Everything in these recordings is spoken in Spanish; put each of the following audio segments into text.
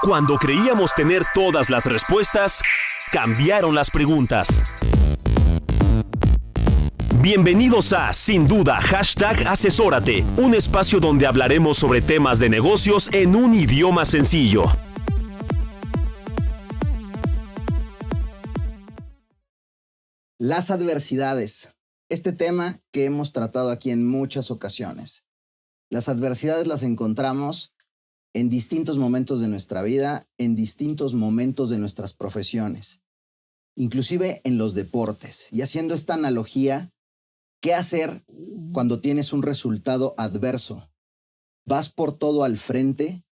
Cuando creíamos tener todas las respuestas, cambiaron las preguntas. Bienvenidos a Sin Duda, #Asesórate, un espacio donde hablaremos sobre temas de negocios en un idioma sencillo. Las adversidades. Este tema que hemos tratado aquí en muchas ocasiones. Las adversidades las encontramos en distintos momentos de nuestra vida, en distintos momentos de nuestras profesiones, inclusive en los deportes. Y haciendo esta analogía, ¿qué hacer cuando tienes un resultado adverso? ¿Vas por todo al frente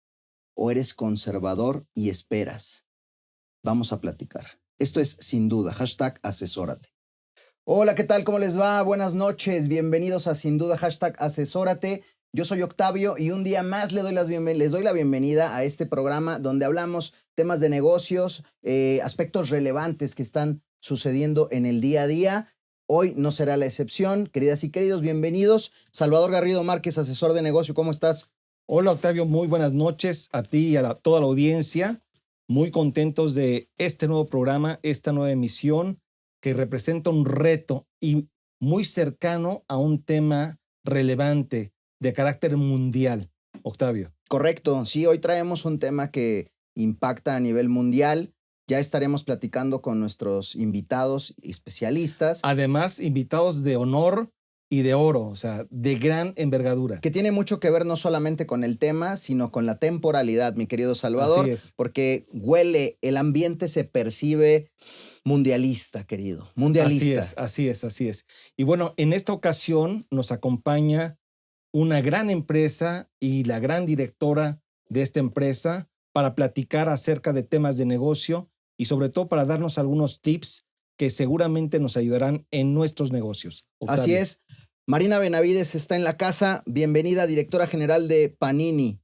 o eres conservador y esperas? Vamos a platicar. Esto es Sin Duda, #Asesórate. Hola, ¿qué tal? ¿Cómo les va? Buenas noches. Bienvenidos a Sin Duda, #Asesórate. Yo soy Octavio y un día más les doy la bienvenida a este programa donde hablamos temas de negocios, aspectos relevantes que están sucediendo en el día a día. Hoy no será la excepción. Queridas y queridos, bienvenidos. Salvador Garrido Márquez, asesor de negocio, ¿cómo estás? Hola Octavio, muy buenas noches a ti y a toda la audiencia. Muy contentos de este nuevo programa, esta nueva emisión que representa un reto y muy cercano a un tema relevante de carácter mundial, Octavio. Correcto, sí, hoy traemos un tema que impacta a nivel mundial. Ya estaremos platicando con nuestros invitados y especialistas. Además, invitados de honor y de oro, o sea, de gran envergadura. Que tiene mucho que ver no solamente con el tema, sino con la temporalidad, mi querido Salvador. Así es. Porque el ambiente se percibe mundialista, querido, mundialista. Así es. Y bueno, en esta ocasión nos acompaña una gran empresa y la gran directora de esta empresa para platicar acerca de temas de negocio y sobre todo para darnos algunos tips que seguramente nos ayudarán en nuestros negocios. Octavio. Así es. Marina Benavides está en la casa. Bienvenida, directora general de Panini.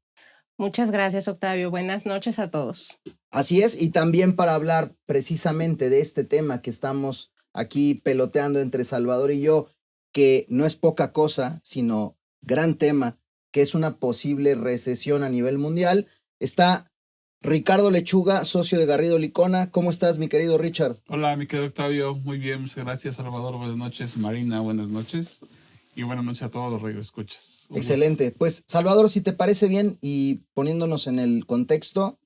Muchas gracias, Octavio. Buenas noches a todos. Así es, y también para hablar precisamente de este tema que estamos aquí peloteando entre Salvador y yo, que no es poca cosa, sino gran tema, que es una posible recesión a nivel mundial. Está Ricardo Lechuga, socio de Garrido Licona. ¿Cómo estás, mi querido Richard? Hola, mi querido Octavio. Muy bien, muchas gracias, Salvador. Buenas noches. Marina, buenas noches. Y buenas noches a todos los radioescuchas. Excelente. Pues, Salvador, si te parece bien y poniéndonos en el contexto,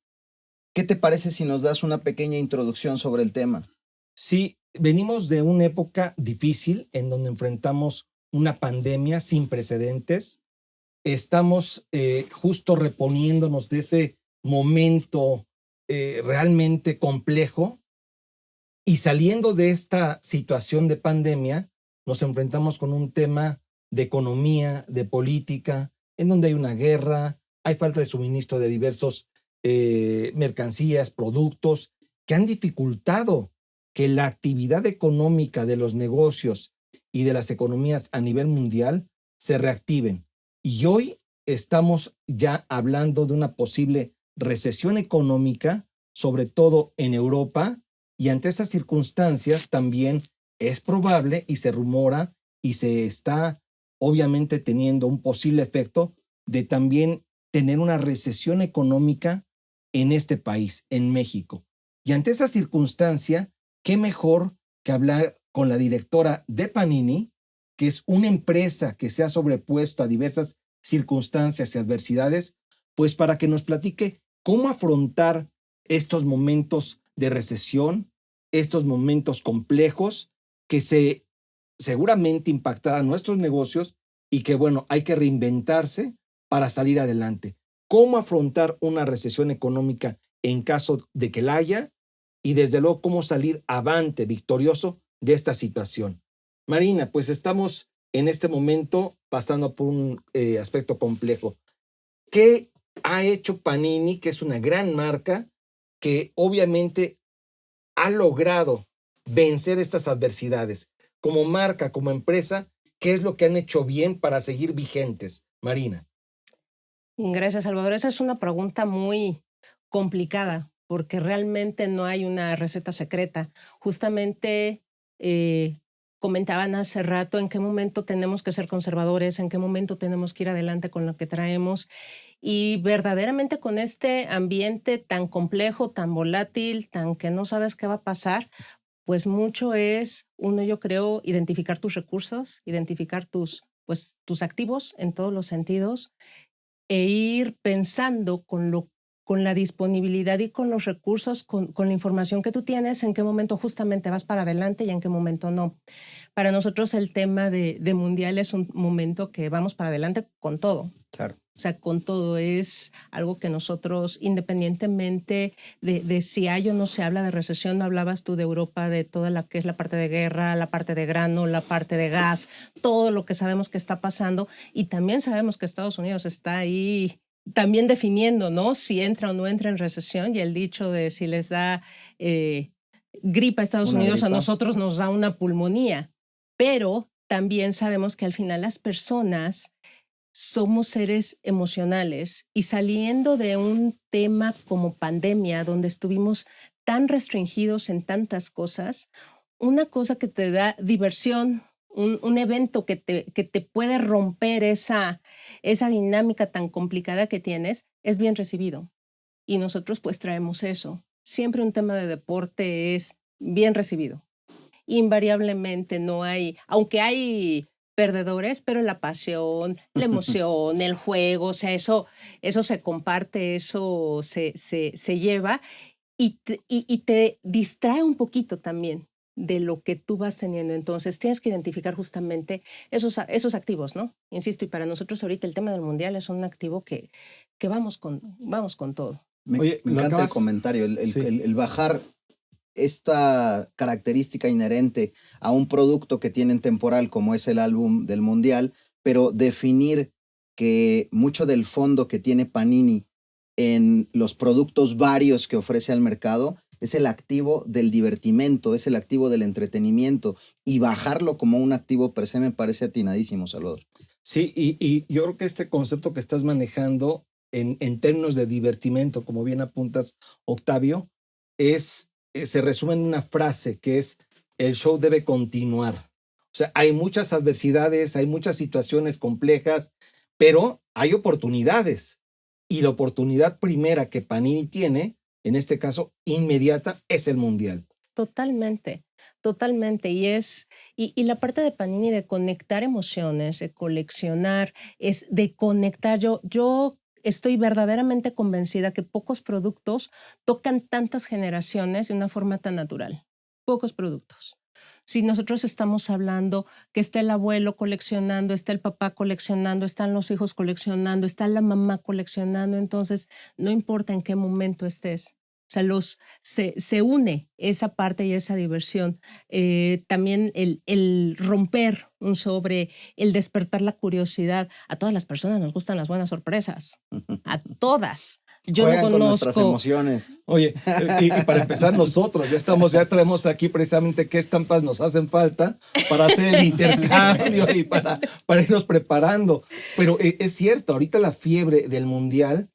¿qué te parece si nos das una pequeña introducción sobre el tema? Sí, venimos de una época difícil en donde enfrentamos una pandemia sin precedentes. Estamos justo reponiéndonos de ese momento realmente complejo y saliendo de esta situación de pandemia nos enfrentamos con un tema de economía, de política, en donde hay una guerra, hay falta de suministro de diversos mercancías, productos que han dificultado que la actividad económica de los negocios y de las economías a nivel mundial se reactiven. Y hoy estamos ya hablando de una posible recesión económica, sobre todo en Europa, y ante esas circunstancias también es probable y se rumora y se está obviamente teniendo un posible efecto de también tener una recesión económica en este país, en México. Y ante esa circunstancia, ¿qué mejor que hablar con la directora de Panini, que es una empresa que se ha sobrepuesto a diversas circunstancias y adversidades, pues para que nos platique cómo afrontar estos momentos de recesión, estos momentos complejos que seguramente impactarán nuestros negocios y que, bueno, hay que reinventarse para salir adelante. ¿Cómo afrontar una recesión económica en caso de que la haya? Y desde luego, cómo salir avante, victorioso de esta situación. Marina, pues estamos en este momento pasando por un aspecto complejo. ¿Qué ha hecho Panini, que es una gran marca, que obviamente ha logrado vencer estas adversidades? Como marca, como empresa, ¿qué es lo que han hecho bien para seguir vigentes, Marina? Gracias, Salvador. Esa es una pregunta muy complicada porque realmente no hay una receta secreta. Justamente comentaban hace rato en qué momento tenemos que ser conservadores, en qué momento tenemos que ir adelante con lo que traemos. Y verdaderamente con este ambiente tan complejo, tan volátil, tan que no sabes qué va a pasar, pues mucho es, uno, yo creo, identificar tus recursos, identificar tus activos en todos los sentidos e ir pensando con la disponibilidad y con los recursos, con la información que tú tienes, en qué momento justamente vas para adelante y en qué momento no. Para nosotros el tema de Mundial es un momento que vamos para adelante con todo. Claro. O sea, con todo es algo que nosotros, independientemente de si hay o no se habla de recesión, hablabas tú de Europa, de toda la que es la parte de guerra, la parte de grano, la parte de gas, todo lo que sabemos que está pasando, y también sabemos que Estados Unidos está ahí también definiendo, ¿no? Si entra o no entra en recesión, y el dicho de si les da gripa a Estados Unidos, a nosotros nos da una pulmonía, pero también sabemos que al final las personas somos seres emocionales, y saliendo de un tema como pandemia, donde estuvimos tan restringidos en tantas cosas, una cosa que te da diversión, un evento que te puede romper esa dinámica tan complicada que tienes, es bien recibido. Y nosotros pues traemos eso. Siempre un tema de deporte es bien recibido. Invariablemente no hay, aunque hay perdedores, pero la pasión, la emoción, el juego, o sea, eso se comparte, eso se lleva, y te distrae un poquito también de lo que tú vas teniendo. Entonces tienes que identificar justamente esos activos, ¿no? Insisto, y para nosotros ahorita el tema del Mundial es un activo que vamos con todo. Me encanta el comentario, el bajar esta característica inherente a un producto que tienen temporal como es el álbum del Mundial, pero definir que mucho del fondo que tiene Panini en los productos varios que ofrece al mercado es el activo del divertimento, es el activo del entretenimiento, y bajarlo como un activo per se me parece atinadísimo, Salvador. Sí, y yo creo que este concepto que estás manejando en términos de divertimento, como bien apuntas, Octavio, se resume en una frase que es: el show debe continuar. O sea, hay muchas adversidades, hay muchas situaciones complejas, pero hay oportunidades. Y la oportunidad primera que Panini tiene, en este caso inmediata, es el Mundial. Totalmente, totalmente. Y la parte de Panini de conectar emociones, de coleccionar, es de conectar. Yo estoy verdaderamente convencida que pocos productos tocan tantas generaciones de una forma tan natural. Pocos productos. Si nosotros estamos hablando que está el abuelo coleccionando, está el papá coleccionando, están los hijos coleccionando, está la mamá coleccionando, entonces no importa en qué momento estés. O sea, se une esa parte y esa diversión. También el romper un sobre, el despertar la curiosidad. A todas las personas nos gustan las buenas sorpresas. A todas. Yo Juegan no conozco. Con nuestras emociones. Oye, y para empezar nosotros, ya traemos aquí precisamente qué estampas nos hacen falta para hacer el intercambio y para irnos preparando. Pero es cierto, ahorita la fiebre del Mundial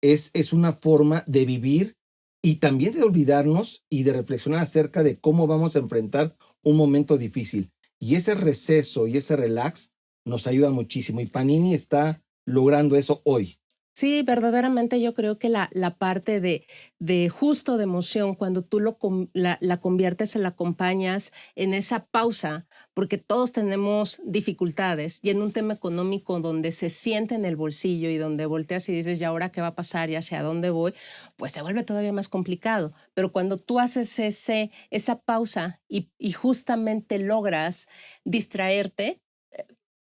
es una forma de vivir y también de olvidarnos y de reflexionar acerca de cómo vamos a enfrentar un momento difícil. Y ese receso y ese relax nos ayuda muchísimo. Y Panini está logrando eso hoy. Sí, verdaderamente yo creo que la parte de justo de emoción, cuando tú la conviertes, la acompañas en esa pausa, porque todos tenemos dificultades, y en un tema económico donde se siente en el bolsillo y donde volteas y dices, ¿y ahora qué va a pasar? ¿Y hacia dónde voy? Pues se vuelve todavía más complicado. Pero cuando tú haces esa pausa y justamente logras distraerte,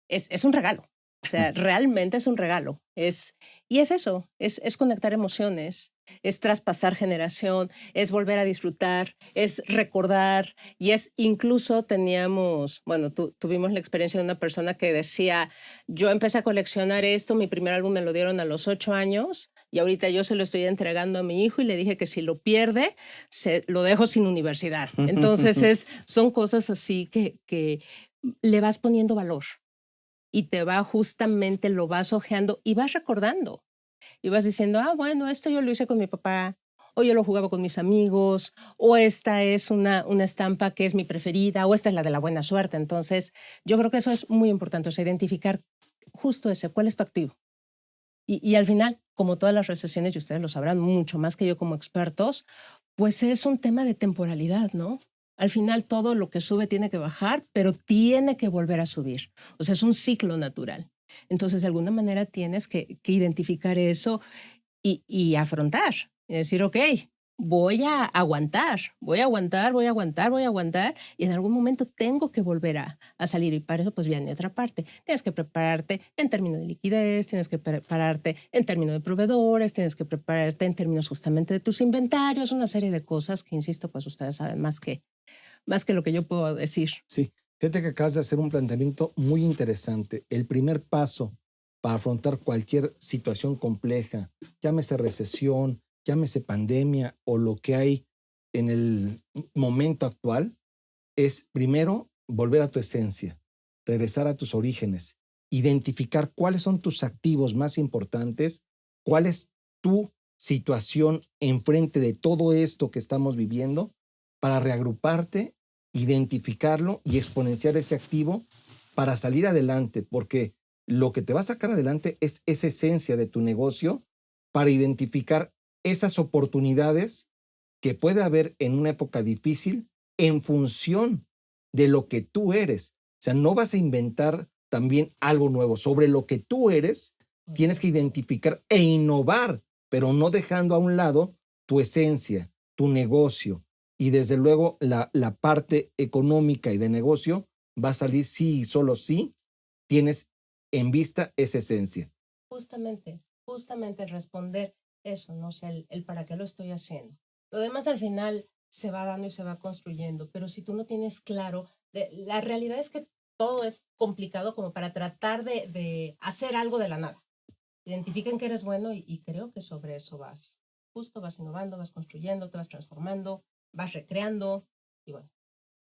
es un regalo. O sea, realmente es un regalo. Y es eso, es conectar emociones, es traspasar generación, es volver a disfrutar, es recordar, y es incluso tuvimos la experiencia de una persona que decía, yo empecé a coleccionar esto, mi primer álbum me lo dieron a los 8 años y ahorita yo se lo estoy entregando a mi hijo y le dije que si lo pierde, lo dejo sin universidad. Entonces son cosas así que le vas poniendo valor. Y lo vas ojeando y vas recordando. Y vas diciendo, bueno, esto yo lo hice con mi papá, o yo lo jugaba con mis amigos, o esta es una estampa que es mi preferida, o esta es la de la buena suerte. Entonces, yo creo que eso es muy importante, o sea, identificar justo cuál es tu activo. Y al final, como todas las recesiones, y ustedes lo sabrán mucho más que yo como expertos, pues es un tema de temporalidad, ¿no? Al final todo lo que sube tiene que bajar, pero tiene que volver a subir. O sea, es un ciclo natural. Entonces, de alguna manera tienes que identificar eso y afrontar. Y decir, ok, voy a aguantar, voy a aguantar, voy a aguantar, voy a aguantar, y en algún momento tengo que volver a salir. Y para eso, pues viene otra parte. Tienes que prepararte en términos de liquidez, tienes que prepararte en términos de proveedores, tienes que prepararte en términos justamente de tus inventarios, una serie de cosas que, insisto, pues ustedes saben más que lo que yo puedo decir. Sí, fíjate que acabas de hacer un planteamiento muy interesante. El primer paso para afrontar cualquier situación compleja, llámese recesión, llámese pandemia o lo que hay en el momento actual, es primero volver a tu esencia, regresar a tus orígenes, identificar cuáles son tus activos más importantes, cuál es tu situación enfrente de todo esto que estamos viviendo, para reagruparte, identificarlo y exponenciar ese activo para salir adelante, porque lo que te va a sacar adelante es esa esencia de tu negocio para identificar esas oportunidades que puede haber en una época difícil en función de lo que tú eres. O sea, no vas a inventar también algo nuevo. Sobre lo que tú eres, tienes que identificar e innovar, pero no dejando a un lado tu esencia, tu negocio. Y desde luego la parte económica y de negocio va a salir sí y solo sí tienes en vista esa esencia. Justamente responder eso, ¿no? O sea, el para qué lo estoy haciendo. Lo demás al final se va dando y se va construyendo, pero si tú no tienes claro, la realidad es que todo es complicado como para tratar de hacer algo de la nada. Identifiquen que eres bueno y creo que sobre eso vas innovando, vas construyendo, te vas transformando, vas recreando y bueno.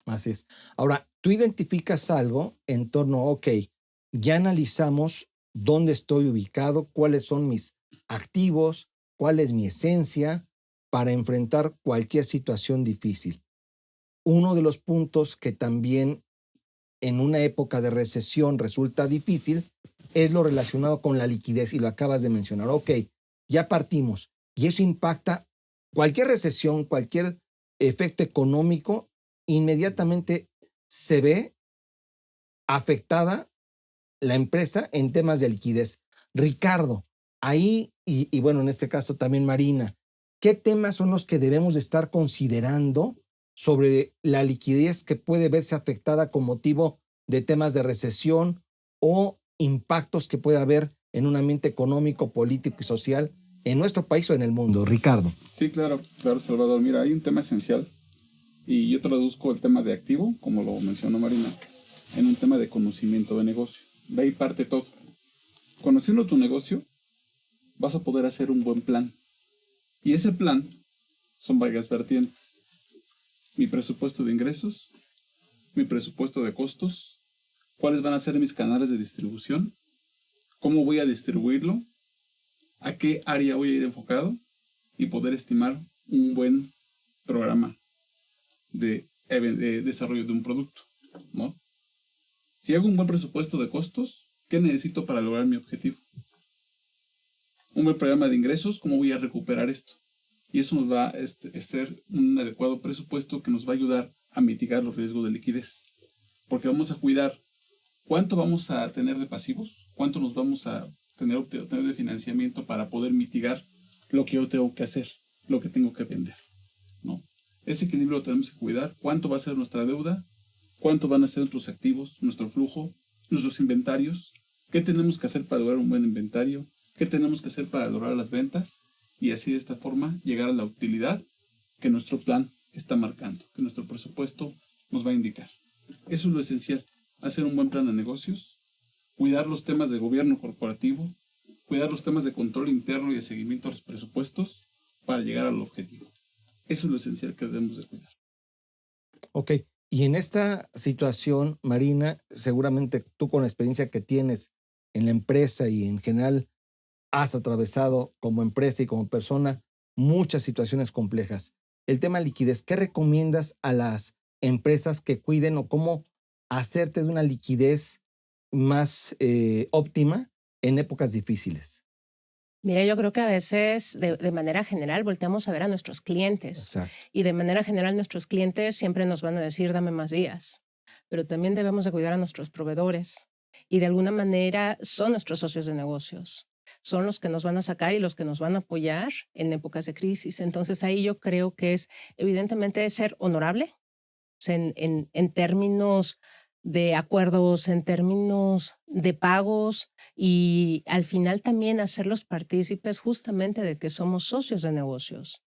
Así es. Ahora, tú identificas algo en torno, ok, ya analizamos dónde estoy ubicado, cuáles son mis activos, cuál es mi esencia para enfrentar cualquier situación difícil. Uno de los puntos que también en una época de recesión resulta difícil es lo relacionado con la liquidez y lo acabas de mencionar. Ok, ya partimos y eso impacta cualquier recesión, cualquier efecto económico, inmediatamente se ve afectada la empresa en temas de liquidez. Ricardo, ahí, y bueno, en este caso también Marina, ¿qué temas son los que debemos de estar considerando sobre la liquidez que puede verse afectada con motivo de temas de recesión o impactos que pueda haber en un ambiente económico, político y social en nuestro país o en el mundo? Ricardo. Sí, claro, Salvador. Mira, hay un tema esencial y yo traduzco el tema de activo, como lo mencionó Marina, en un tema de conocimiento de negocio. De ahí parte todo. Conociendo tu negocio, vas a poder hacer un buen plan. Y ese plan son varias vertientes. Mi presupuesto de ingresos, mi presupuesto de costos, cuáles van a ser mis canales de distribución, cómo voy a distribuirlo, a qué área voy a ir enfocado y poder estimar un buen programa de desarrollo de un producto, ¿no? Si hago un buen presupuesto de costos, ¿qué necesito para lograr mi objetivo? Un buen programa de ingresos, ¿cómo voy a recuperar esto? Y eso nos va a ser un adecuado presupuesto que nos va a ayudar a mitigar los riesgos de liquidez. Porque vamos a cuidar cuánto vamos a tener de pasivos, cuánto nos vamos a obtener de financiamiento para poder mitigar lo que yo tengo que hacer, lo que tengo que vender, ¿no? Ese equilibrio lo tenemos que cuidar. ¿Cuánto va a ser nuestra deuda? ¿Cuánto van a ser nuestros activos, nuestro flujo, nuestros inventarios? ¿Qué tenemos que hacer para lograr un buen inventario? ¿Qué tenemos que hacer para lograr las ventas? Y así de esta forma llegar a la utilidad que nuestro plan está marcando, que nuestro presupuesto nos va a indicar. Eso es lo esencial, hacer un buen plan de negocios, cuidar los temas de gobierno corporativo, cuidar los temas de control interno y de seguimiento a los presupuestos para llegar al objetivo. Eso es lo esencial que debemos de cuidar. Ok, y en esta situación, Marina, seguramente tú con la experiencia que tienes en la empresa y en general has atravesado como empresa y como persona muchas situaciones complejas. El tema de liquidez, ¿qué recomiendas a las empresas que cuiden o cómo hacerte de una liquidez más óptima en épocas difíciles? Mira, yo creo que a veces de manera general volteamos a ver a nuestros clientes. Exacto. Y de manera general nuestros clientes siempre nos van a decir, dame más días. Pero también debemos de cuidar a nuestros proveedores. Y de alguna manera son nuestros socios de negocios. Son los que nos van a sacar y los que nos van a apoyar en épocas de crisis. Entonces ahí yo creo que es evidentemente ser honorable, o sea, en términos de acuerdos, en términos de pagos y al final también hacerlos partícipes justamente de que somos socios de negocios.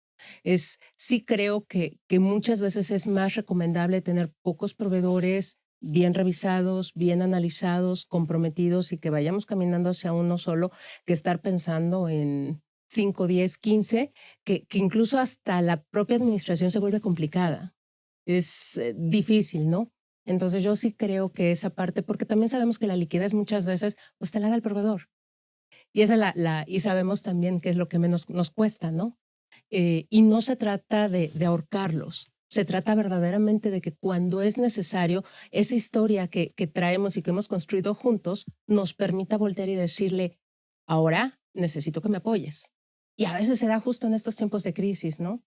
Sí creo que muchas veces es más recomendable tener pocos proveedores bien revisados, bien analizados, comprometidos y que vayamos caminando hacia uno solo que estar pensando en 5, 10, 15, que incluso hasta la propia administración se vuelve complicada. Es difícil, ¿no? Entonces yo sí creo que esa parte, porque también sabemos que la liquidez muchas veces pues te la da el proveedor. Y y sabemos también qué es lo que menos nos cuesta, ¿no? Y no se trata de ahorcarlos, se trata verdaderamente de que cuando es necesario, esa historia que traemos y que hemos construido juntos nos permita voltear y decirle, ahora necesito que me apoyes. Y a veces se da justo en estos tiempos de crisis, ¿no?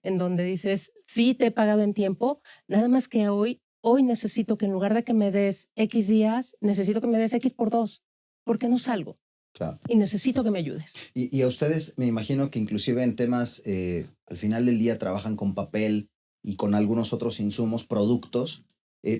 En donde dices, sí, te he pagado en tiempo, nada más que hoy necesito que en lugar de que me des X días, necesito que me des X por 2, porque no salgo. Claro. Y necesito que me ayudes. Y a ustedes, me imagino que inclusive en temas, al final del día trabajan con papel y con algunos otros insumos, productos,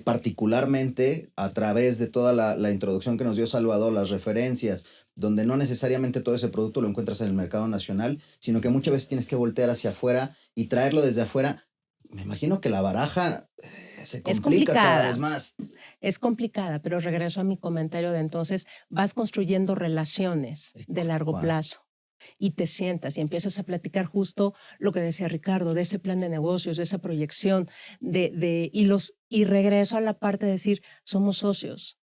particularmente a través de toda la introducción que nos dio Salvador, las referencias, donde no necesariamente todo ese producto lo encuentras en el mercado nacional, sino que muchas veces tienes que voltear hacia afuera y traerlo desde afuera. Me imagino que la baraja se complica cada vez más. Es complicada, pero regreso a mi comentario de entonces, vas construyendo relaciones de largo plazo y te sientas y empiezas a platicar justo lo que decía Ricardo, de ese plan de negocios, de esa proyección, y regreso a la parte de decir, somos socios.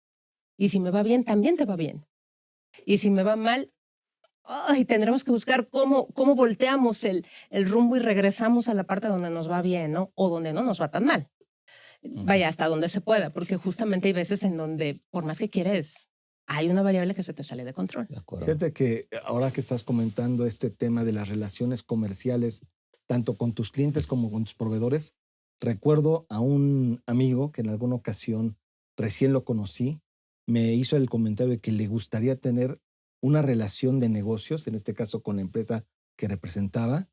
Y si me va bien, también te va bien. Y si me va mal, tendremos que buscar cómo volteamos el rumbo y regresamos a la parte donde nos va bien, ¿no? O donde no nos va tan mal. Vaya, hasta donde se pueda, porque justamente hay veces en donde, por más que quieres, hay una variable que se te sale de control. De acuerdo. Fíjate que ahora que estás comentando este tema de las relaciones comerciales, tanto con tus clientes como con tus proveedores, recuerdo a un amigo que en alguna ocasión recién lo conocí, me hizo el comentario de que le gustaría tener una relación de negocios, en este caso con la empresa que representaba,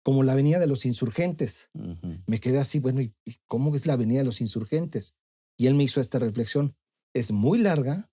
como la Avenida de los Insurgentes. Uh-huh. Me quedé así, bueno, ¿y cómo es la Avenida de los Insurgentes? Y él me hizo esta reflexión. Es muy larga,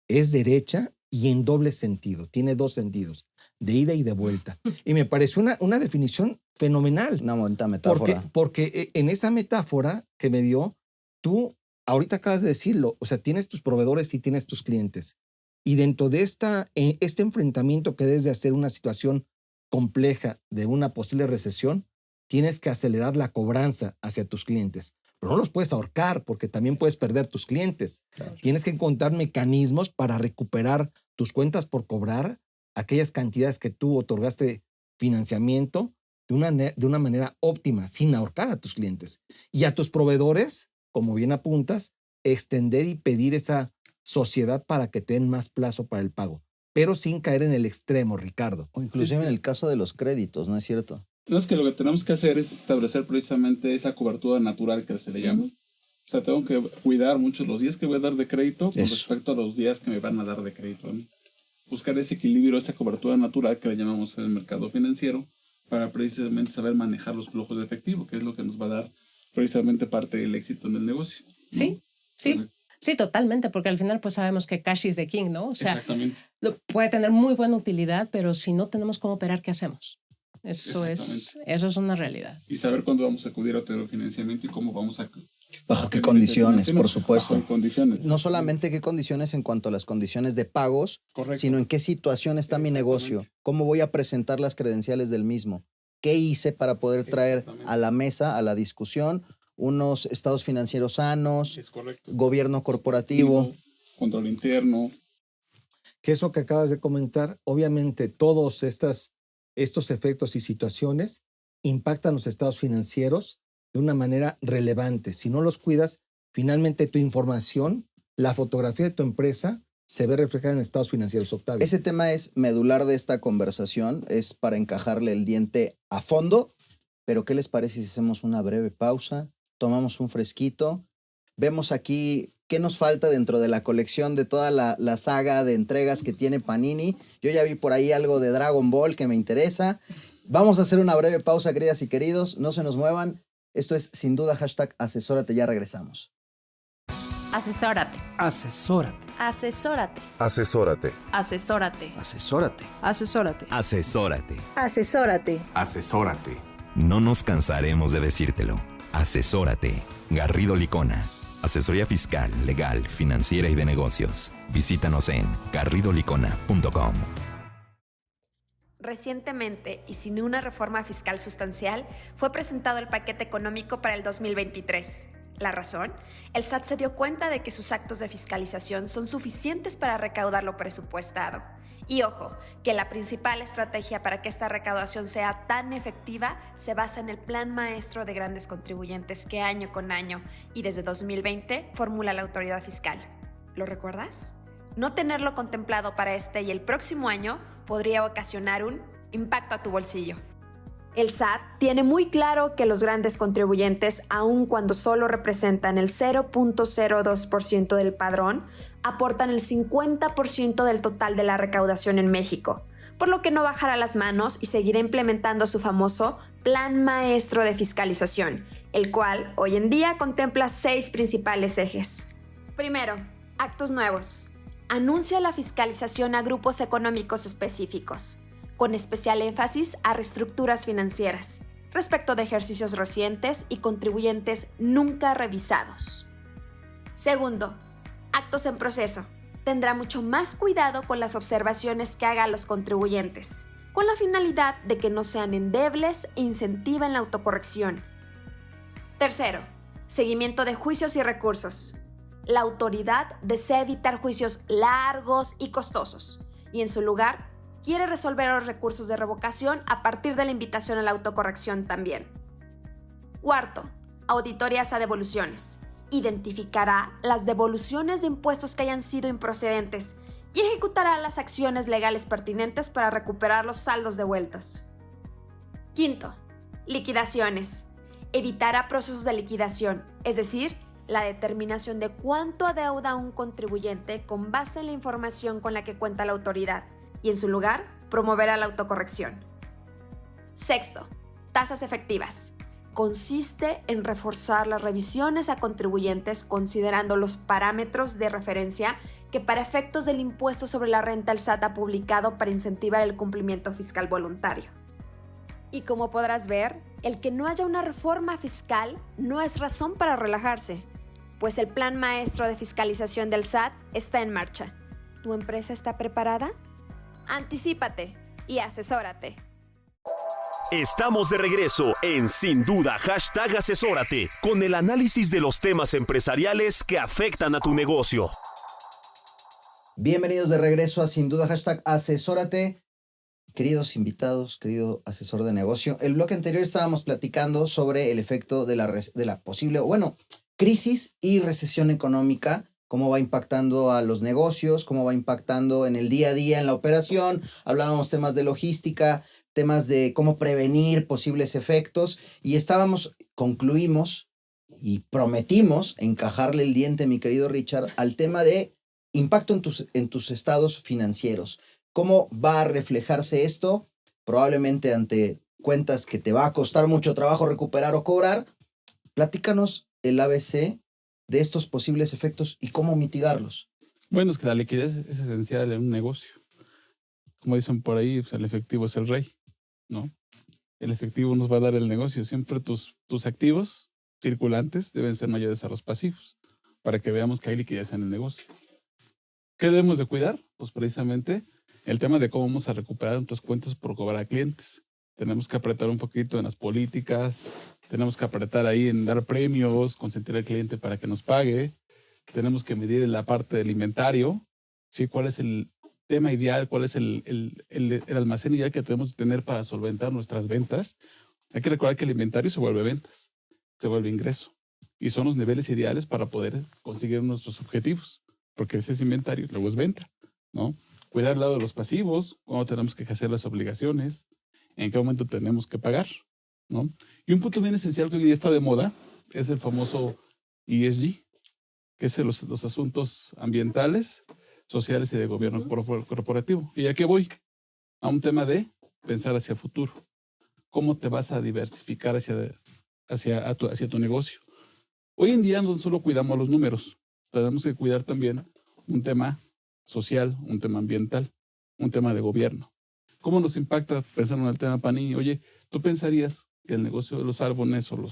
es derecha y en doble sentido. Tiene 2 sentidos, de ida y de vuelta. Y me pareció una definición fenomenal. Una bonita metáfora. Porque en esa metáfora que me dio, tú ahorita acabas de decirlo, o sea, tienes tus proveedores y tienes tus clientes. Y dentro de este enfrentamiento que debes de hacer una situación compleja de una posible recesión, tienes que acelerar la cobranza hacia tus clientes. Pero no los puedes ahorcar porque también puedes perder tus clientes. Claro. Tienes que encontrar mecanismos para recuperar tus cuentas por cobrar, aquellas cantidades que tú otorgaste financiamiento de una manera óptima, sin ahorcar a tus clientes. Y a tus proveedores, como bien apuntas, extender y pedir esa sociedad para que te den más plazo para el pago, pero sin caer en el extremo, Ricardo. O inclusive en el caso de los créditos, ¿no es cierto? No, es que lo que tenemos que hacer es establecer precisamente esa cobertura natural que se le llama. O sea, tengo que cuidar mucho los días que voy a dar de crédito con respecto a los días que me van a dar de crédito a mí. Buscar ese equilibrio, esa cobertura natural que le llamamos en el mercado financiero para precisamente saber manejar los flujos de efectivo, que es lo que nos va a dar precisamente parte del éxito en el negocio, ¿no? Sí, sí. Entonces, sí, totalmente, porque al final pues sabemos que cash is the king, ¿no? O sea, exactamente. Puede tener muy buena utilidad, pero si no tenemos cómo operar, ¿qué hacemos? Eso es una realidad. Y saber cuándo vamos a acudir a otro financiamiento y cómo vamos a... ¿Bajo qué condiciones, por supuesto? Bajo condiciones. No solamente qué condiciones en cuanto a las condiciones de pagos, correcto, sino en qué situación está mi negocio, cómo voy a presentar las credenciales del mismo, qué hice para poder traer a la mesa, a la discusión, unos estados financieros sanos, es correcto, gobierno corporativo, control interno. Que eso que acabas de comentar, obviamente todos estos efectos y situaciones impactan los estados financieros de una manera relevante. Si no los cuidas, finalmente tu información, la fotografía de tu empresa se ve reflejada en estados financieros, Octavio. Ese tema es medular de esta conversación, es para encajarle el diente a fondo, pero ¿qué les parece si hacemos una breve pausa, tomamos un fresquito, vemos aquí qué nos falta dentro de la colección de toda la saga de entregas que tiene Panini? Yo ya vi por ahí algo de Dragon Ball que me interesa. Vamos a hacer una breve pausa, queridas y queridos, no se nos muevan. Esto es Sin Duda, #asesórate, ya regresamos. Asesórate. Asesórate. Asesórate. Asesórate. Asesórate. Asesórate. Asesórate. Asesórate. Asesórate. Asesórate. No nos cansaremos de decírtelo. Asesórate. Garrido Licona. Asesoría fiscal, legal, financiera y de negocios. Visítanos en garridolicona.com. Recientemente, y sin una reforma fiscal sustancial, fue presentado el paquete económico para el 2023. ¿La razón? El SAT se dio cuenta de que sus actos de fiscalización son suficientes para recaudar lo presupuestado. Y ojo, que la principal estrategia para que esta recaudación sea tan efectiva se basa en el Plan Maestro de Grandes Contribuyentes que año con año y desde 2020 formula la autoridad fiscal. ¿Lo recuerdas? No tenerlo contemplado para este y el próximo año podría ocasionar un impacto a tu bolsillo. El SAT tiene muy claro que los grandes contribuyentes, aun cuando solo representan el 0.02% del padrón, aportan el 50% del total de la recaudación en México, por lo que no bajará las manos y seguirá implementando su famoso Plan Maestro de Fiscalización, el cual hoy en día contempla 6 principales ejes. Primero, actos nuevos. Anuncia la fiscalización a grupos económicos específicos, con especial énfasis a reestructuras financieras, respecto de ejercicios recientes y contribuyentes nunca revisados. Segundo, actos en proceso. Tendrá mucho más cuidado con las observaciones que haga a los contribuyentes, con la finalidad de que no sean endebles e incentiven la autocorrección. Tercero, seguimiento de juicios y recursos. La autoridad desea evitar juicios largos y costosos, y en su lugar, quiere resolver los recursos de revocación a partir de la invitación a la autocorrección también. Cuarto, auditorías a devoluciones. Identificará las devoluciones de impuestos que hayan sido improcedentes y ejecutará las acciones legales pertinentes para recuperar los saldos devueltos. Quinto, liquidaciones. Evitará procesos de liquidación, es decir, la determinación de cuánto adeuda un contribuyente con base en la información con la que cuenta la autoridad, y en su lugar, promoverá la autocorrección. Sexto, tasas efectivas. Consiste en reforzar las revisiones a contribuyentes considerando los parámetros de referencia que para efectos del impuesto sobre la renta el SAT ha publicado para incentivar el cumplimiento fiscal voluntario. Y como podrás ver, el que no haya una reforma fiscal no es razón para relajarse, pues el Plan Maestro de Fiscalización del SAT está en marcha. ¿Tu empresa está preparada? Anticípate y asesórate. Estamos de regreso en Sin Duda, #asesórate, con el análisis de los temas empresariales que afectan a tu negocio. Bienvenidos de regreso a Sin Duda, #asesórate. Queridos invitados, querido asesor de negocio, el bloque anterior estábamos platicando sobre el efecto de la posible, crisis y recesión económica, cómo va impactando a los negocios, cómo va impactando en el día a día en la operación. Hablábamos temas de logística, temas de cómo prevenir posibles efectos y concluimos y prometimos encajarle el diente, mi querido Richard, al tema de impacto en tus estados financieros. ¿Cómo va a reflejarse esto? Probablemente ante cuentas que te va a costar mucho trabajo recuperar o cobrar. Platícanos el ABC de estos posibles efectos y cómo mitigarlos. Bueno, es que la liquidez es esencial en un negocio. Como dicen por ahí, pues el efectivo es el rey, ¿no? El efectivo nos va a dar el negocio. Siempre tus activos circulantes deben ser mayores a los pasivos para que veamos que hay liquidez en el negocio. ¿Qué debemos de cuidar? Pues precisamente el tema de cómo vamos a recuperar nuestras cuentas por cobrar a clientes. Tenemos que apretar un poquito en las políticas, tenemos que apretar ahí en dar premios, consentir al cliente para que nos pague, tenemos que medir en la parte del inventario, ¿sí? ¿Cuál es el tema ideal? ¿Cuál es el almacén ideal que tenemos que tener para solventar nuestras ventas? Hay que recordar que el inventario se vuelve ventas, se vuelve ingreso, y son los niveles ideales para poder conseguir nuestros objetivos. porque ese es inventario, luego es venta, ¿no? Cuidar el lado de los pasivos, cuándo tenemos que ejercer las obligaciones, en qué momento tenemos que pagar, ¿no? Y un punto bien esencial que hoy día está de moda es el famoso ESG, que es los asuntos ambientales, sociales y de gobierno corporativo. ¿Y a qué voy? A un tema de pensar hacia el futuro. ¿Cómo te vas a diversificar hacia tu negocio? Hoy en día no solo cuidamos los números, tenemos que cuidar también un tema social, un tema ambiental, un tema de gobierno. ¿Cómo nos impacta pensando en el tema Panini? Oye, ¿tú pensarías que el negocio de los álbumes o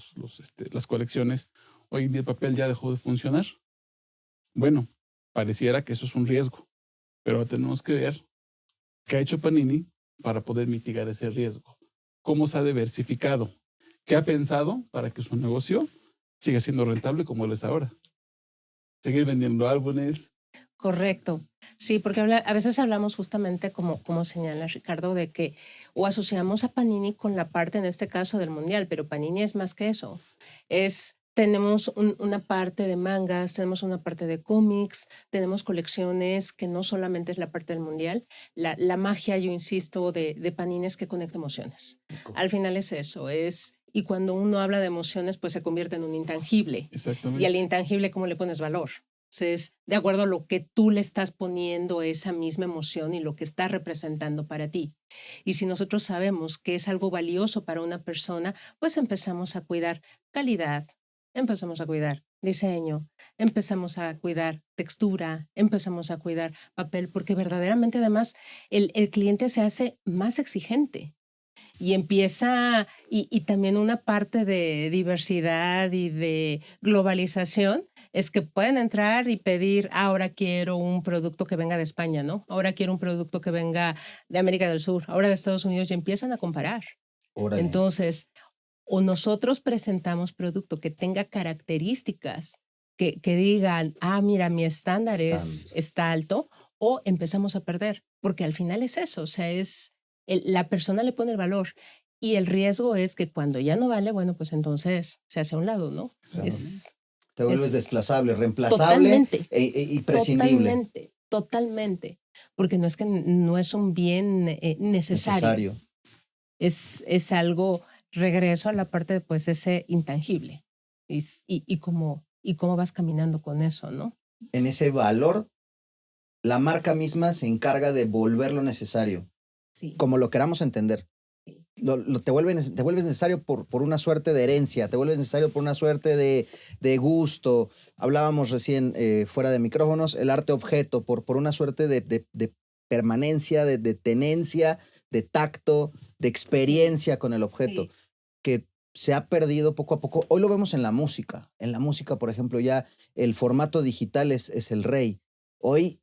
las colecciones, hoy en día el papel ya dejó de funcionar? Bueno, pareciera que eso es un riesgo, pero tenemos que ver qué ha hecho Panini para poder mitigar ese riesgo. ¿Cómo se ha diversificado? ¿Qué ha pensado para que su negocio siga siendo rentable como lo es ahora? Seguir vendiendo álbumes. Correcto. Sí, porque a veces hablamos justamente, como señala Ricardo, de que o asociamos a Panini con la parte, en este caso, del Mundial, pero Panini es más que eso. Tenemos una parte de mangas, tenemos una parte de cómics, tenemos colecciones que no solamente es la parte del Mundial. La magia, yo insisto, de Panini es que conecta emociones. Al final es eso, y cuando uno habla de emociones, pues se convierte en un intangible. Exactamente. Y al intangible, ¿cómo le pones valor? Entonces, de acuerdo a lo que tú le estás poniendo esa misma emoción y lo que está representando para ti. Y si nosotros sabemos que es algo valioso para una persona, pues empezamos a cuidar calidad, empezamos a cuidar diseño, empezamos a cuidar textura, empezamos a cuidar papel, porque verdaderamente además el cliente se hace más exigente. Y empieza, y también una parte de diversidad y de globalización es que pueden entrar y pedir, ahora quiero un producto que venga de España, ¿no? Ahora quiero un producto que venga de América del Sur, ahora de Estados Unidos, y empiezan a comparar. Órale. Entonces, o nosotros presentamos producto que tenga características que digan, mira, mi estándar está alto, o empezamos a perder, porque al final es eso, o sea, la persona le pone el valor y el riesgo es que cuando ya no vale, bueno, pues entonces se hace a un lado, ¿no? Claro. Te vuelves desplazable, reemplazable y prescindible. Totalmente, porque no es que no es un bien necesario. Es algo, regreso a la parte de pues ese intangible y cómo vas caminando con eso, ¿no? En ese valor, la marca misma se encarga de volverlo necesario. Sí. Como lo queramos entender. Sí. Te vuelves necesario por una suerte de herencia, te vuelves necesario por una suerte de gusto. Hablábamos recién fuera de micrófonos, el arte objeto, por una suerte de permanencia, de tenencia, de tacto, de experiencia con el objeto, sí, que se ha perdido poco a poco. Hoy lo vemos en la música. En la música, por ejemplo, ya el formato digital es el rey. Hoy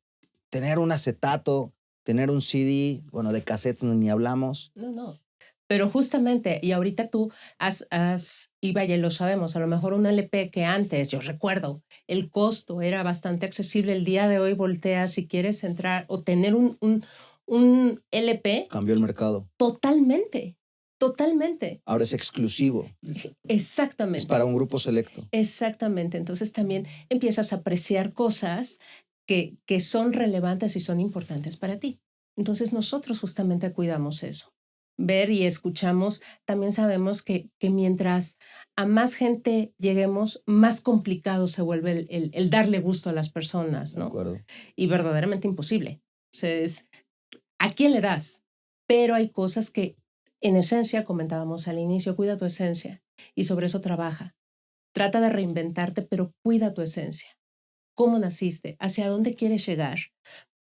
tener un acetato, tener un CD, bueno, de cassettes ni hablamos. No. Pero justamente, y ahorita tú y vaya, lo sabemos, a lo mejor un LP que antes, yo recuerdo, el costo era bastante accesible. El día de hoy volteas si quieres entrar o tener un LP. Cambió el mercado. Totalmente. Ahora es exclusivo. Exactamente. Es para un grupo selecto. Exactamente. Entonces también empiezas a apreciar cosas que son relevantes y son importantes para ti. Entonces nosotros justamente cuidamos eso. Ver y escuchamos, también sabemos que mientras a más gente lleguemos, más complicado se vuelve el darle gusto a las personas, ¿no? De acuerdo. Y verdaderamente imposible. O sea, ¿a quién le das? Pero hay cosas que, en esencia, comentábamos al inicio, cuida tu esencia y sobre eso trabaja. Trata de reinventarte, pero cuida tu esencia. ¿Cómo naciste? ¿Hacia dónde quieres llegar?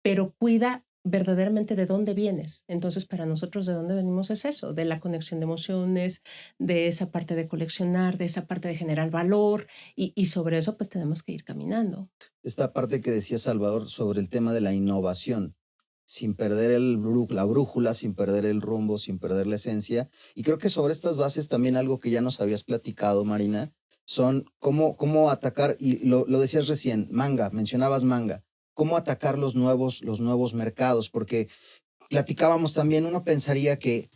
Pero cuida verdaderamente de dónde vienes. Entonces, para nosotros, ¿de dónde venimos? Es eso, de la conexión de emociones, de esa parte de coleccionar, de esa parte de generar valor, y sobre eso, pues, tenemos que ir caminando. Esta parte que decía Salvador sobre el tema de la innovación, sin perder la brújula, sin perder el rumbo, sin perder la esencia. Y creo que sobre estas bases también algo que ya nos habías platicado, Marina, son cómo atacar, y lo decías recién, mencionabas manga, cómo atacar los nuevos mercados, porque platicábamos también, uno pensaría que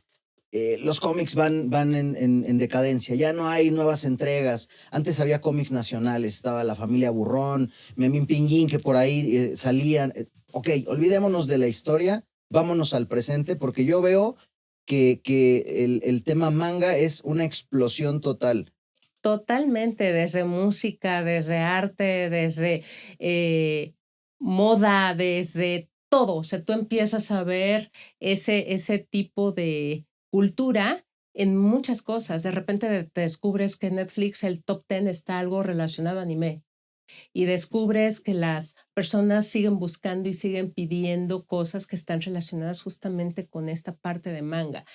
los cómics van en decadencia, ya no hay nuevas entregas. Antes había cómics nacionales, estaba La Familia Burrón, Memín Pinguín, que por ahí salían. Ok, olvidémonos de la historia, vámonos al presente, porque yo veo que el tema manga es una explosión total. Totalmente, desde música, desde arte, desde moda, desde todo. O sea, tú empiezas a ver ese tipo de cultura en muchas cosas. De repente te descubres que en Netflix el top 10 está algo relacionado a anime. Y descubres que las personas siguen buscando y siguen pidiendo cosas que están relacionadas justamente con esta parte de manga.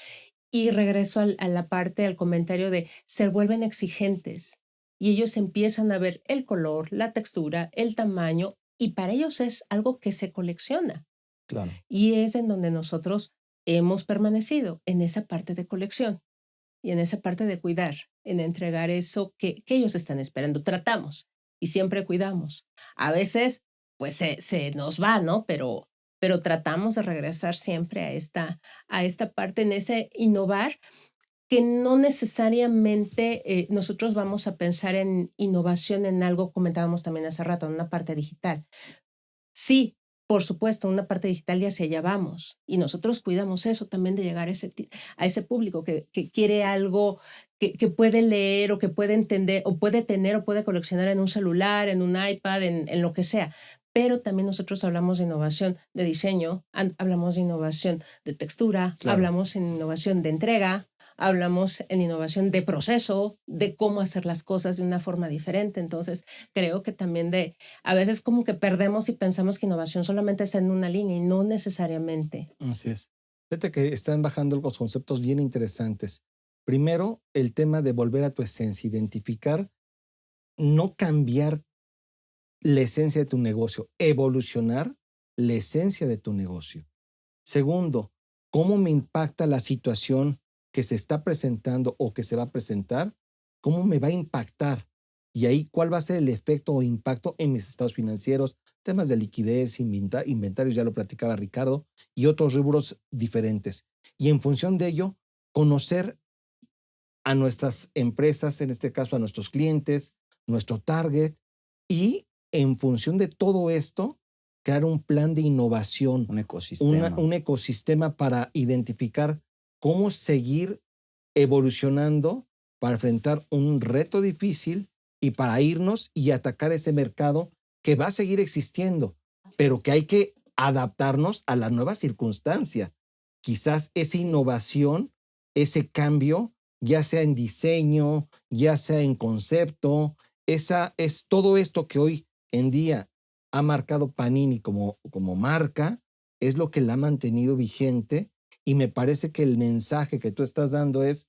Y regreso a la parte, al comentario de se vuelven exigentes y ellos empiezan a ver el color, la textura, el tamaño, y para ellos es algo que se colecciona. Claro. Y es en donde nosotros hemos permanecido, en esa parte de colección y en esa parte de cuidar, en entregar eso que ellos están esperando. Tratamos y siempre cuidamos. A veces, pues se nos va, ¿no? Pero tratamos de regresar siempre a esta parte, en ese innovar, que no necesariamente nosotros vamos a pensar en innovación en algo, comentábamos también hace rato, en una parte digital. Sí, por supuesto, una parte digital y hacia allá vamos. Y nosotros cuidamos eso también, de llegar a ese público que quiere algo que puede leer o que puede entender o puede tener o puede coleccionar en un celular, en un iPad, en lo que sea. Pero también nosotros hablamos de innovación de diseño, hablamos de innovación de textura, Claro. hablamos en innovación de entrega, hablamos en innovación de proceso, de cómo hacer las cosas de una forma diferente. Entonces, creo que también a veces como que perdemos y pensamos que innovación solamente es en una línea y no necesariamente. Así es. Fíjate que están bajando los conceptos bien interesantes. Primero, el tema de volver a tu esencia, identificar, no cambiar la esencia de tu negocio, evolucionar la esencia de tu negocio. Segundo, ¿cómo me impacta la situación que se está presentando o que se va a presentar? ¿Cómo me va a impactar? Y ahí, ¿cuál va a ser el efecto o impacto en mis estados financieros? Temas de liquidez, inventarios, ya lo platicaba Ricardo, y otros rubros diferentes. Y en función de ello, conocer a nuestras empresas, en este caso a nuestros clientes, nuestro target, y en función de todo esto, crear un plan de innovación, Un ecosistema. un ecosistema para identificar cómo seguir evolucionando para enfrentar un reto difícil y para irnos y atacar ese mercado que va a seguir existiendo, pero que hay que adaptarnos a la nueva circunstancia. Quizás esa innovación, ese cambio, ya sea en diseño, ya sea en concepto, es todo esto que hoy en día ha marcado Panini como marca, es lo que la ha mantenido vigente, y me parece que el mensaje que tú estás dando es: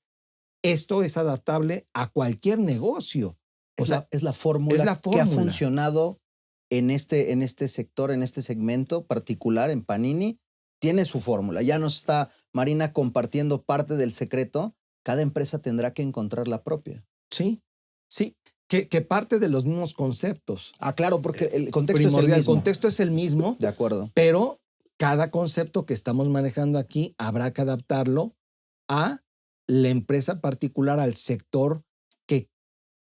esto es adaptable a cualquier negocio. Es la fórmula que ha funcionado en este sector, en este segmento particular, en Panini. Tiene su fórmula. Ya nos está Marina compartiendo parte del secreto. Cada empresa tendrá que encontrar la propia. Sí, sí, que parte de los mismos conceptos. Ah, claro, porque el contexto es el El mismo. contexto es el mismo. De acuerdo. Pero cada concepto que estamos manejando aquí habrá que adaptarlo a la empresa particular, al sector que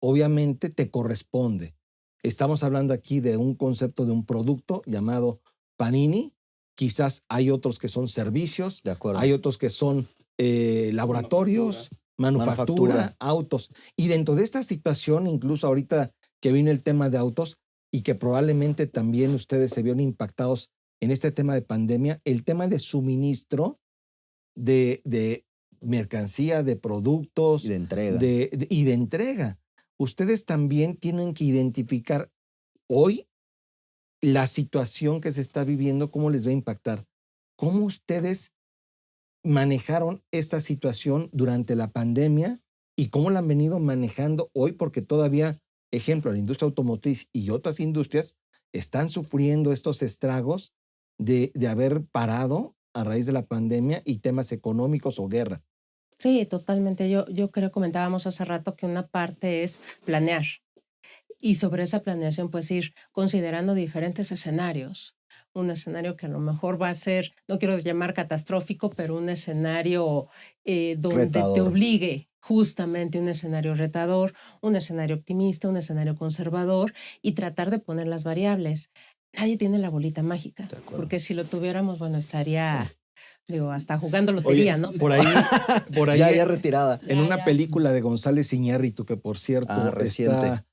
obviamente te corresponde. Estamos hablando aquí de un concepto de un producto llamado Panini. Quizás hay otros que son servicios, De acuerdo. hay otros que son laboratorios, manufactura, autos. Y dentro de esta situación, incluso ahorita que viene el tema de autos y que probablemente también ustedes se vieron impactados en este tema de pandemia, el tema de suministro de mercancía, de productos Y de entrega. y de entrega. Ustedes también tienen que identificar hoy la situación que se está viviendo, cómo les va a impactar. ¿Cómo ustedes manejaron esta situación durante la pandemia y cómo la han venido manejando hoy? Porque todavía, ejemplo, la industria automotriz y otras industrias están sufriendo estos estragos de haber parado a raíz de la pandemia y temas económicos o guerra. Sí, totalmente. Yo creo, comentábamos hace rato que una parte es planear y sobre esa planeación pues ir considerando diferentes escenarios, un escenario que a lo mejor va a ser, no quiero llamar catastrófico, pero un escenario donde Retador. te obligue justamente un escenario retador, un escenario optimista, un escenario conservador y tratar de poner las variables. Nadie tiene la bolita mágica, De acuerdo. porque si lo tuviéramos, bueno, estaría, digo, hasta jugando lotería, ¿no? Por ahí Ya retirada. en Ya, una ya. película de González Iñárritu, que por cierto Reciente. está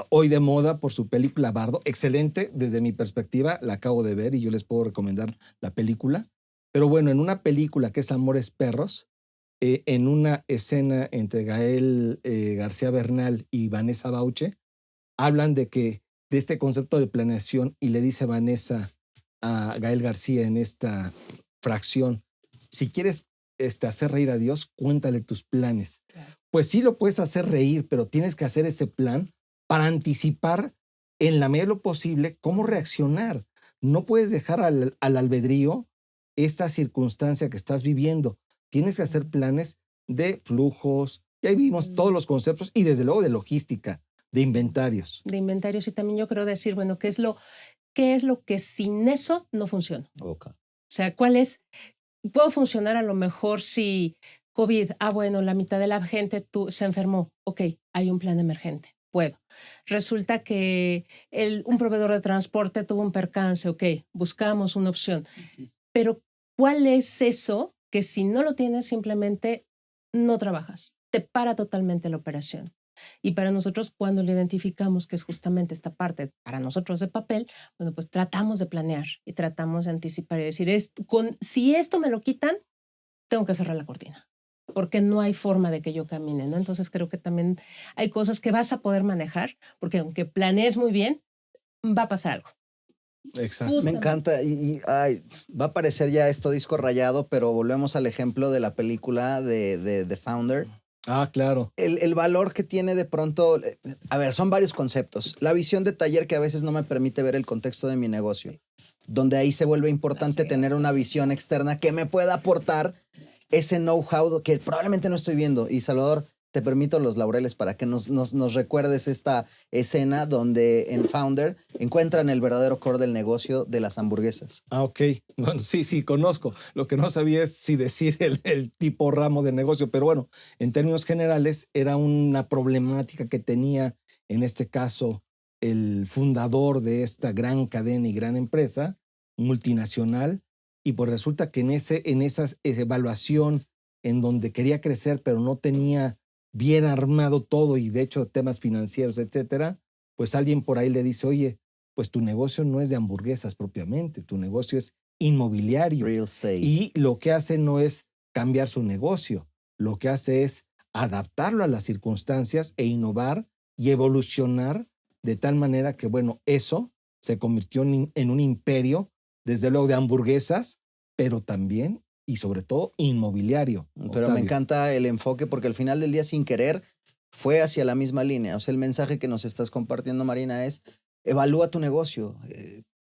hoy de moda por su película Bardo, excelente desde mi perspectiva, la acabo de ver y yo les puedo recomendar la película. Pero bueno, en una película que es Amores Perros, en una escena entre Gael García Bernal y Vanessa Bauche, hablan de este concepto de planeación y le dice Vanessa a Gael García en esta fracción, si quieres hacer reír a Dios, cuéntale tus planes. Claro. Pues sí lo puedes hacer reír, pero tienes que hacer ese plan para anticipar en la medida de lo posible cómo reaccionar. No puedes dejar al albedrío esta circunstancia que estás viviendo. Tienes que hacer planes de flujos, y ahí vimos todos los conceptos y desde luego de logística, de inventarios. De inventarios y también yo creo decir, bueno, ¿qué es lo que sin eso no funciona? Ok. O sea, ¿cuál es? Puedo funcionar a lo mejor si COVID, bueno, la mitad de la gente se enfermó. Ok, hay un plan emergente. Puedo. Resulta que un proveedor de transporte tuvo un percance. Ok, buscamos una opción. Sí. Pero, ¿cuál es eso que si no lo tienes simplemente no trabajas? Te para totalmente la operación. Y para nosotros, cuando lo identificamos, que es justamente esta parte para nosotros de papel, bueno, pues tratamos de planear y tratamos de anticipar y decir, si esto me lo quitan, tengo que cerrar la cortina, porque no hay forma de que yo camine, ¿no? Entonces creo que también hay cosas que vas a poder manejar, porque aunque planees muy bien, va a pasar algo. Exacto. Me encanta ay, va a parecer ya esto disco rayado, pero volvemos al ejemplo de la película de The Founder. Ah, claro. El valor que tiene de pronto, a ver, son varios conceptos. La visión de taller que a veces no me permite ver el contexto de mi negocio, donde ahí se vuelve importante tener una visión externa que me pueda aportar ese know-how que probablemente no estoy viendo. Y Salvador, te permito los laureles para que nos recuerdes esta escena donde en Founder encuentran el verdadero core del negocio de las hamburguesas. Ah, ok. Bueno, sí, conozco. Lo que no sabía es si decir el tipo ramo de negocio, pero bueno, en términos generales era una problemática que tenía, en este caso, el fundador de esta gran cadena y gran empresa multinacional, y pues resulta que en esa evaluación en donde quería crecer, pero no tenía bien armado todo y de hecho temas financieros, etcétera, pues alguien por ahí le dice, oye, pues tu negocio no es de hamburguesas propiamente, tu negocio es inmobiliario. Real estate. Y lo que hace no es cambiar su negocio, lo que hace es adaptarlo a las circunstancias e innovar y evolucionar de tal manera que, bueno, eso se convirtió en un imperio, desde luego de hamburguesas, pero también y sobre todo inmobiliario. Pero Octavio. me encanta el enfoque porque al final del día, sin querer, fue hacia la misma línea. O sea, el mensaje que nos estás compartiendo, Marina, es evalúa tu negocio,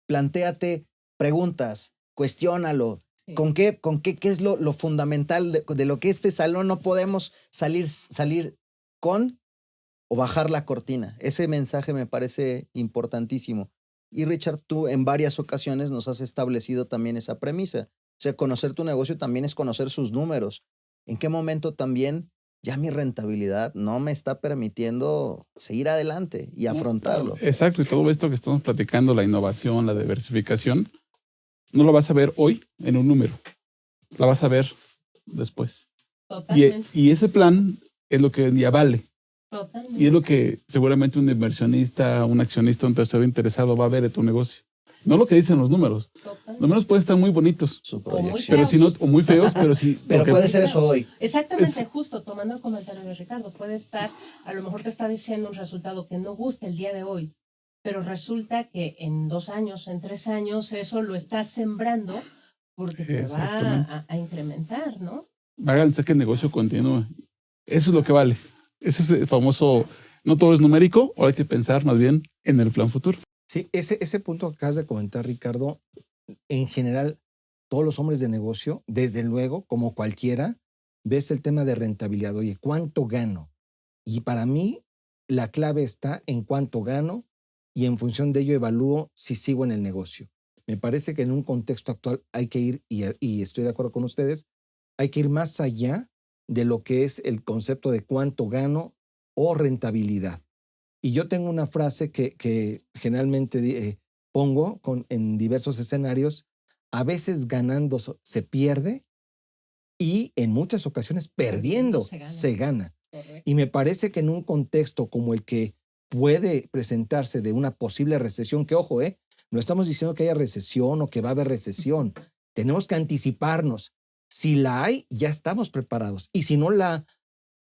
plantéate preguntas, cuestiónalo. Sí. ¿Con qué es lo fundamental de lo que este salón no podemos salir con o bajar la cortina? Ese mensaje me parece importantísimo. Y Richard, tú en varias ocasiones nos has establecido también esa premisa. O sea, conocer tu negocio también es conocer sus números. ¿En qué momento también ya mi rentabilidad no me está permitiendo seguir adelante y afrontarlo? Exacto, y todo esto que estamos platicando, la innovación, la diversificación, no lo vas a ver hoy en un número, la vas a ver después. Totalmente. Y ese plan es lo que hoy en día vale. Totalmente. Y es lo que seguramente un inversionista, un accionista, un tercero interesado va a ver de tu negocio. No lo que dicen los números. Los números pueden estar muy bonitos, Su proyección. pero si no, o muy feos, pero sí. Pero puede ser eso hoy. Exactamente, justo tomando el comentario de Ricardo, puede estar, a lo mejor te está diciendo un resultado que no gusta el día de hoy, pero resulta que en 2 años, en 3 años, eso lo estás sembrando porque te va a incrementar, ¿no? Háganse que el negocio continúe. Eso es lo que vale. Ese es el famoso, no todo es numérico, ahora hay que pensar más bien en el plan futuro. Sí, ese punto que acabas de comentar, Ricardo, en general, todos los hombres de negocio, desde luego, como cualquiera, ves el tema de rentabilidad. Oye, ¿cuánto gano? Y para mí, la clave está en cuánto gano y en función de ello evalúo si sigo en el negocio. Me parece que en un contexto actual hay que ir, y estoy de acuerdo con ustedes, hay que ir más allá de lo que es el concepto de cuánto gano o rentabilidad. Y yo tengo una frase que generalmente pongo en diversos escenarios: a veces ganando se pierde y en muchas ocasiones perdiendo se gana. Y me parece que en un contexto como el que puede presentarse de una posible recesión, que ojo, no estamos diciendo que haya recesión o que va a haber recesión. Tenemos que anticiparnos. Si la hay, ya estamos preparados. Y si no la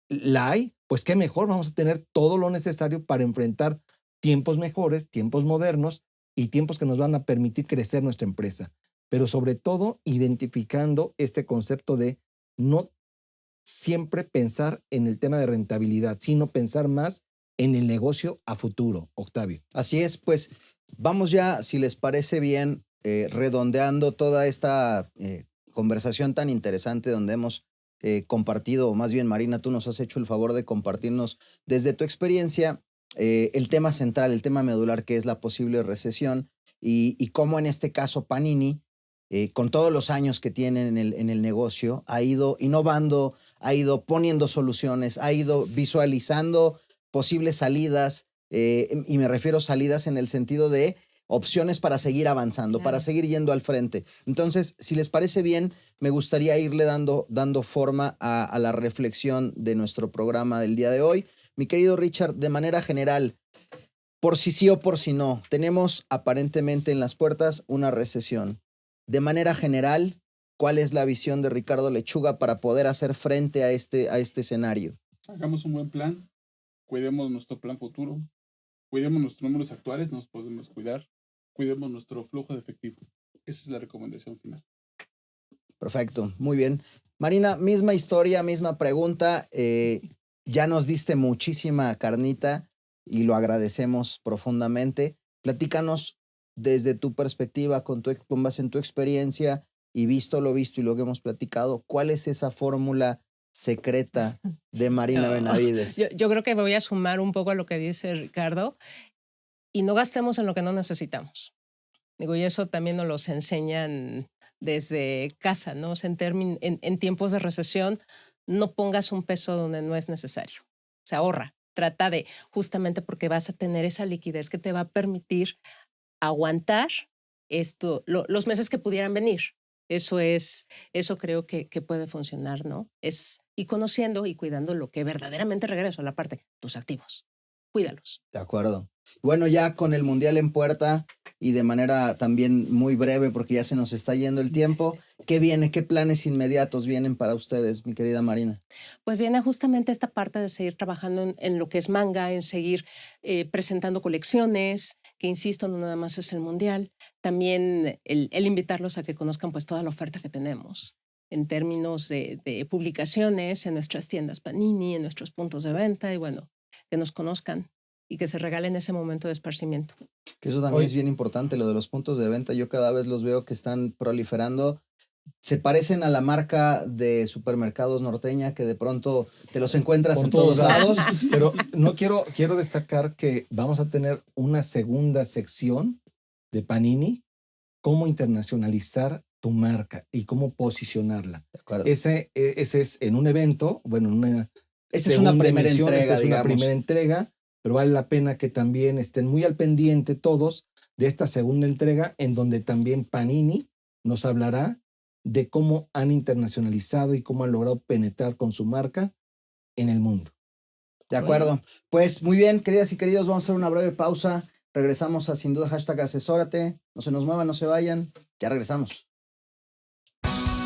hay, pues qué mejor, vamos a tener todo lo necesario para enfrentar tiempos mejores, tiempos modernos y tiempos que nos van a permitir crecer nuestra empresa. Pero sobre todo identificando este concepto de no siempre pensar en el tema de rentabilidad, sino pensar más en el negocio a futuro. Octavio. Así es, pues vamos ya, si les parece bien, redondeando toda esta conversación tan interesante donde hemos compartido, o más bien Marina, tú nos has hecho el favor de compartirnos desde tu experiencia el tema central, el tema medular, que es la posible recesión y cómo en este caso Panini, con todos los años que tiene en el negocio, ha ido innovando, ha ido poniendo soluciones, ha ido visualizando posibles salidas, y me refiero a salidas en el sentido de opciones para seguir avanzando, para seguir yendo al frente. Entonces, si les parece bien, me gustaría irle dando forma a la reflexión de nuestro programa del día de hoy. Mi querido Richard, de manera general, por si sí o por si no, tenemos aparentemente en las puertas una recesión. De manera general, ¿cuál es la visión de Ricardo Lechuga para poder hacer frente a este escenario? Hagamos un buen plan, cuidemos nuestro plan futuro, cuidemos nuestros números actuales, nos podemos cuidar, cuidemos nuestro flujo de efectivo. Esa es la recomendación final. Perfecto, muy bien. Marina, misma historia, misma pregunta. Ya nos diste muchísima carnita y lo agradecemos profundamente. Platícanos desde tu perspectiva, con base en tu experiencia y visto lo visto y lo que hemos platicado, ¿cuál es esa fórmula secreta de Marina Benavides? Yo creo que voy a sumar un poco a lo que dice Ricardo, y no gastemos en lo que no necesitamos. Digo, y eso también nos los enseñan desde casa, ¿no? O sea, en tiempos de recesión, no pongas un peso donde no es necesario. O sea, ahorra. Trata de, justamente porque vas a tener esa liquidez que te va a permitir aguantar los meses que pudieran venir. Eso creo que puede funcionar, ¿no? Y conociendo y cuidando lo que verdaderamente regreso a la parte, tus activos. Cuídalos. De acuerdo. Bueno, ya con el Mundial en puerta y de manera también muy breve, porque ya se nos está yendo el tiempo, ¿qué viene? ¿Qué planes inmediatos vienen para ustedes, mi querida Marina? Pues viene justamente esta parte de seguir trabajando en lo que es manga, en seguir presentando colecciones, que insisto, no nada más es el Mundial, también el invitarlos a que conozcan pues toda la oferta que tenemos en términos de publicaciones en nuestras tiendas Panini, en nuestros puntos de venta, y bueno, que nos conozcan y que se regalen ese momento de esparcimiento. Que eso también es bien importante, lo de los puntos de venta. Yo cada vez los veo que están proliferando. Se parecen a la marca de supermercados norteña, que de pronto te los encuentras en todos lados. Pero no quiero destacar que vamos a tener una segunda sección de Panini, cómo internacionalizar tu marca y cómo posicionarla. De acuerdo. Ese es en un evento, bueno, esta es una primera entrega, una primera entrega, pero vale la pena que también estén muy al pendiente todos de esta segunda entrega, en donde también Panini nos hablará de cómo han internacionalizado y cómo han logrado penetrar con su marca en el mundo. De acuerdo. Pues muy bien, queridas y queridos, vamos a hacer una breve pausa. Regresamos a Sin Duda #asesórate. No se nos muevan, no se vayan. Ya regresamos.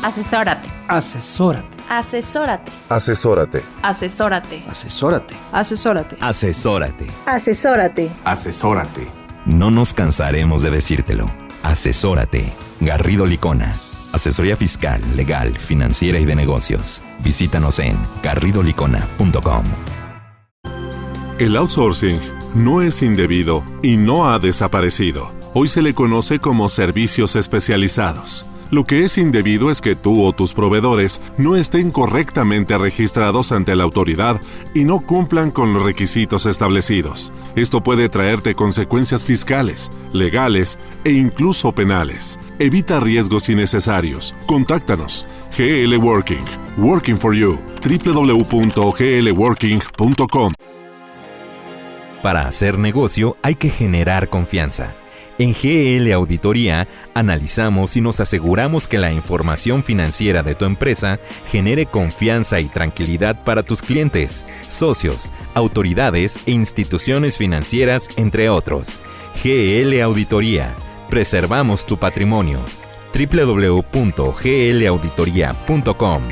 Asesórate. Asesórate. Asesórate. Asesórate. Asesórate. Asesórate. Asesórate. Asesórate. Asesórate. Asesórate. No nos cansaremos de decírtelo. Asesórate. Garrido Licona. Asesoría fiscal, legal, financiera y de negocios. Visítanos en garridolicona.com. El outsourcing no es indebido y no ha desaparecido. Hoy se le conoce como servicios especializados. Lo que es indebido es que tú o tus proveedores no estén correctamente registrados ante la autoridad y no cumplan con los requisitos establecidos. Esto puede traerte consecuencias fiscales, legales e incluso penales. Evita riesgos innecesarios. Contáctanos. GL Working. Working for you. www.glworking.com. Para hacer negocio hay que generar confianza. En GL Auditoría analizamos y nos aseguramos que la información financiera de tu empresa genere confianza y tranquilidad para tus clientes, socios, autoridades e instituciones financieras, entre otros. GL Auditoría. Preservamos tu patrimonio. www.glauditoria.com.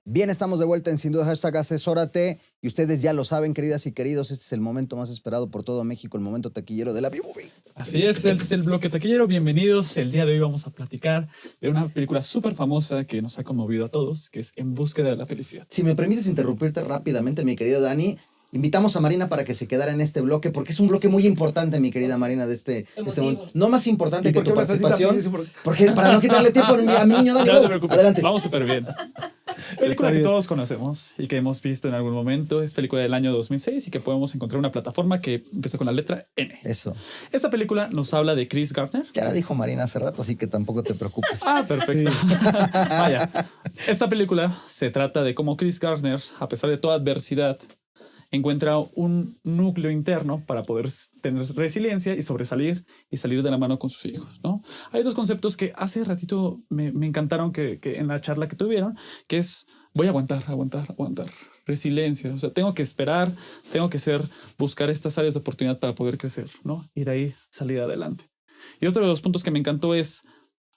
Bien, estamos de vuelta en Sin Duda #Asesórate y ustedes ya lo saben, queridas y queridos, este es el momento más esperado por todo México, el momento taquillero de la B-Movie. Así es el bloque taquillero. Bienvenidos. El día de hoy vamos a platicar de una película súper famosa que nos ha conmovido a todos, que es En búsqueda de la felicidad. Si me permites interrumpirte rápidamente, mi querido Dani, invitamos a Marina para que se quedara en este bloque, porque es un bloque muy importante, mi querida Marina, de este momento. No más importante que tu participación, porque para no quitarle tiempo a mi niño, Dani, no te preocupes, adelante. Vamos súper bien. Película que todos conocemos y que hemos visto en algún momento. Es película del año 2006 y que podemos encontrar en una plataforma que empieza con la letra N. Eso. Esta película nos habla de Chris Gardner. Ya la dijo Marina hace rato, así que tampoco te preocupes. Perfecto. Sí. Vaya. Esta película se trata de cómo Chris Gardner, a pesar de toda adversidad, encuentra un núcleo interno para poder tener resiliencia y sobresalir y salir de la mano con sus hijos, ¿no? Hay dos conceptos que hace ratito me encantaron que en la charla que tuvieron, que es voy a aguantar. Resiliencia, o sea, tengo que esperar, tengo que buscar estas áreas de oportunidad para poder crecer, ¿no? Y de ahí salir adelante. Y otro de los puntos que me encantó es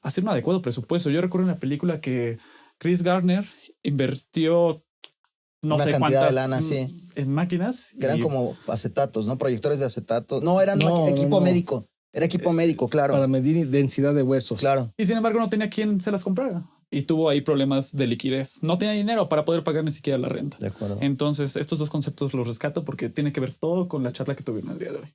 hacer un adecuado presupuesto. Yo recuerdo en la película que Chris Gardner invirtió una sé cantidad cuántas de lana, sí, en máquinas. Que eran como acetatos, ¿no? Proyectores de acetato. No, eran equipo médico. Era equipo médico, claro. Para medir densidad de huesos. Claro. Y sin embargo no tenía quien se las comprara. Y tuvo ahí problemas de liquidez. No tenía dinero para poder pagar ni siquiera la renta. De acuerdo. Entonces, estos dos conceptos los rescato porque tiene que ver todo con la charla que tuvieron el día de hoy.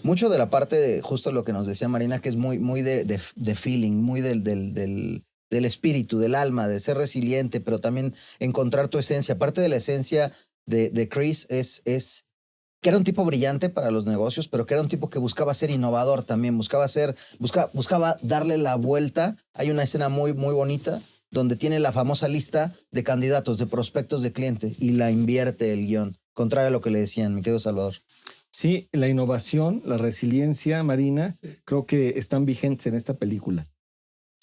Mucho de la parte de justo lo que nos decía Marina, que es muy de feeling, muy del espíritu, del alma, de ser resiliente, pero también encontrar tu esencia. Parte de la esencia de Chris es que era un tipo brillante para los negocios, pero que era un tipo que buscaba ser innovador también, buscaba darle la vuelta. Hay una escena muy bonita donde tiene la famosa lista de candidatos, de prospectos de cliente, y la invierte el guión, contrario a lo que le decían, mi querido Salvador. Sí, la innovación, la resiliencia, Marina, creo que están vigentes en esta película.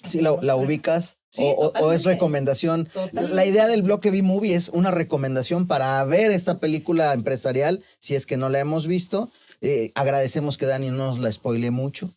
Sí, la ubicas, sí, o es recomendación. Totalmente. La idea del bloque B-Movie es una recomendación para ver esta película empresarial, si es que no la hemos visto. Agradecemos que Dani no nos la spoile mucho.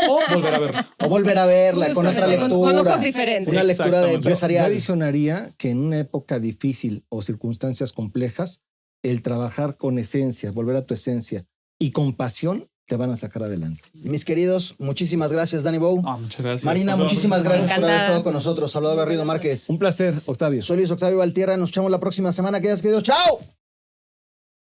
O volver a verla. O volver a verla con otra lectura. Con ojos diferentes. Una lectura de empresarial. Yo adicionaría que en una época difícil o circunstancias complejas, el trabajar con esencia, volver a tu esencia y con pasión, te van a sacar adelante. Mis queridos, muchísimas gracias, Dani Bou. Muchas gracias. Marina, muchísimas gracias por haber estado con nosotros. Salvador Garrido Márquez. Un placer, Octavio. Soy Luis Octavio Valtierra. Nos echamos la próxima semana. Queridos, ¡chao!